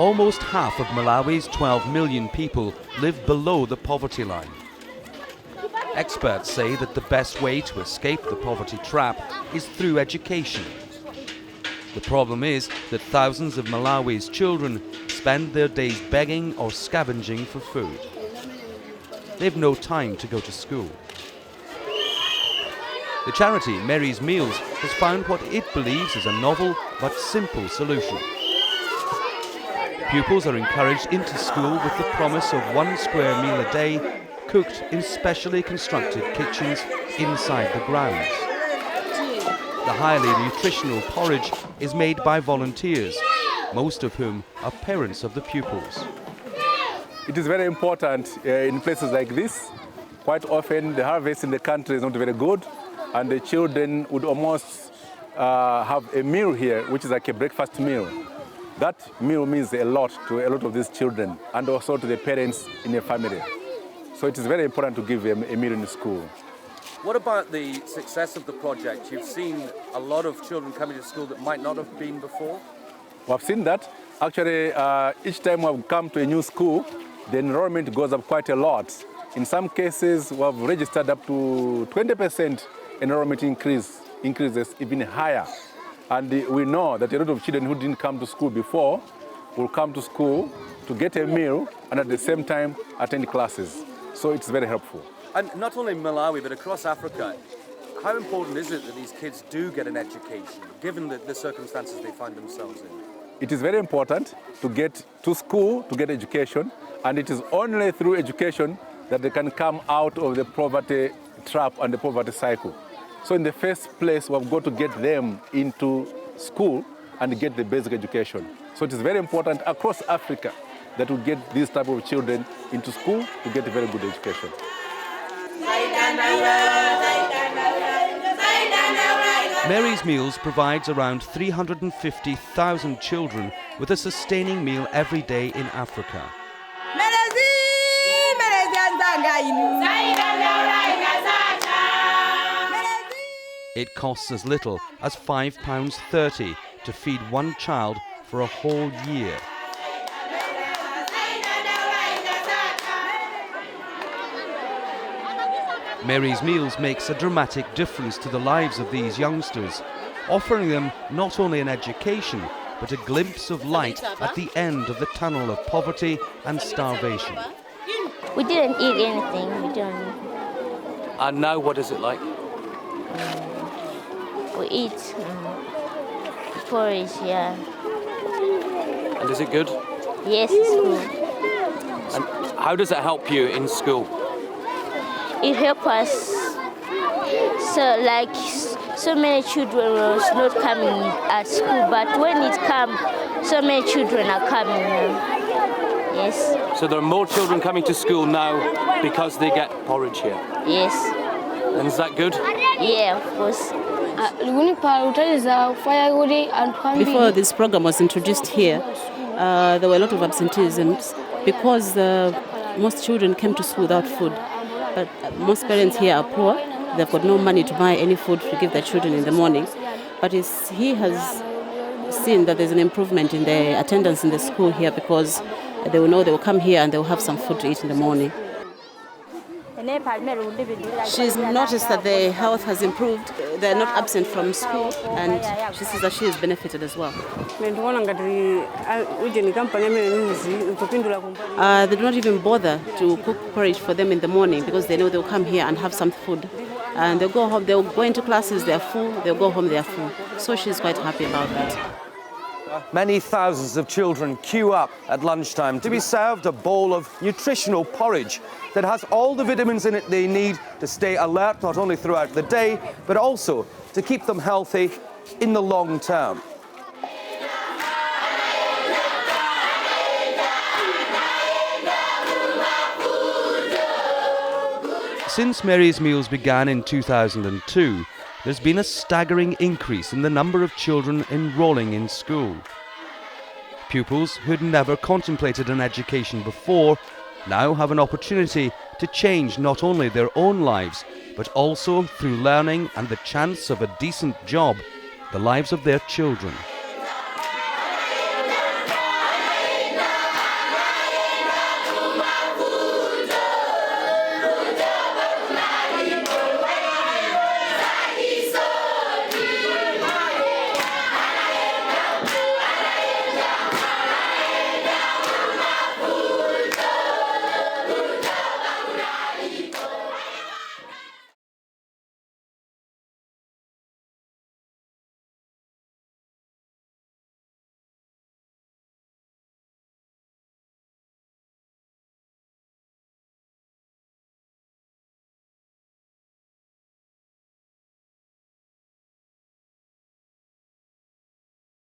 Almost half of Malawi's 12 million people live below the poverty line. Experts say that the best way to escape the poverty trap is through education. The problem is that thousands of Malawi's children spend their days begging or scavenging for food. They've no time to go to school. The charity Mary's Meals has found what it believes is a novel but simple solution. Pupils are encouraged into school with the promise of 1 square meal a day, cooked in specially constructed kitchens inside the grounds. The highly nutritional porridge is made by volunteers, most of whom are parents of the pupils. It is very important in places like this. Quite often the harvest in the country is not very good, and the children would almost have a meal here, which is like a breakfast meal. That meal means a lot to a lot of these children and also to the parents in a family. So it is very important to give them a meal in school. What about the success of the project? You've seen a lot of children coming to school that might not have been before? We have seen that. Actually, each time we have come to a new school, the enrollment goes up quite a lot. In some cases, we have registered up to 20% enrollment increases even higher. And we know that a lot of children who didn't come to school before will come to school to get a meal and at the same time attend classes. So it's very helpful. And not only in Malawi, but across Africa, how important is it that these kids do get an education, given the circumstances they find themselves in? It is very important to get to school, to get education, and it is only through education that they can come out of the poverty trap and the poverty cycle. So in the first place, we've got to get them into school and get the basic education. So it is very important across Africa that we get these type of children into school to get a very good education. Mary's Meals provides around 350,000 children with a sustaining meal every day in Africa. It costs as little as £5.30 to feed one child for a whole year. Mary's Meals makes a dramatic difference to the lives of these youngsters, offering them not only an education, but a glimpse of light at the end of the tunnel of poverty and starvation. We didn't eat anything, we didn't. And now what is it like? We eat porridge, yeah. And is it good? Yes, it's good. And how does it help you in school? It helps us. So many children was not coming at school, but when it comes, so many children are coming now. Yes. So there are more children coming to school now because they get porridge here? Yes. And is that good? Yeah, of course. Before this program was introduced here, there were a lot of absenteeisms because most children came to school without food. But most parents here are poor. They've got no money to buy any food to give their children in the morning. But he has seen that there's an improvement in the attendance in the school here because they will know they will come here and they will have some food to eat in the morning. She's noticed that their health has improved. They're not absent from school, and she says that she has benefited as well. They do not even bother to cook porridge for them in the morning because they know they'll come here and have some food. And they'll go home, they'll go into classes, they're full, they'll go home, they're full. So she's quite happy about that. Many thousands of children queue up at lunchtime to be served a bowl of nutritional porridge that has all the vitamins in it they need to stay alert not only throughout the day, but also to keep them healthy in the long term. Since Mary's Meals began in 2002, there's been a staggering increase in the number of children enrolling in school. Pupils who'd never contemplated an education before now have an opportunity to change not only their own lives, but also through learning and the chance of a decent job, the lives of their children.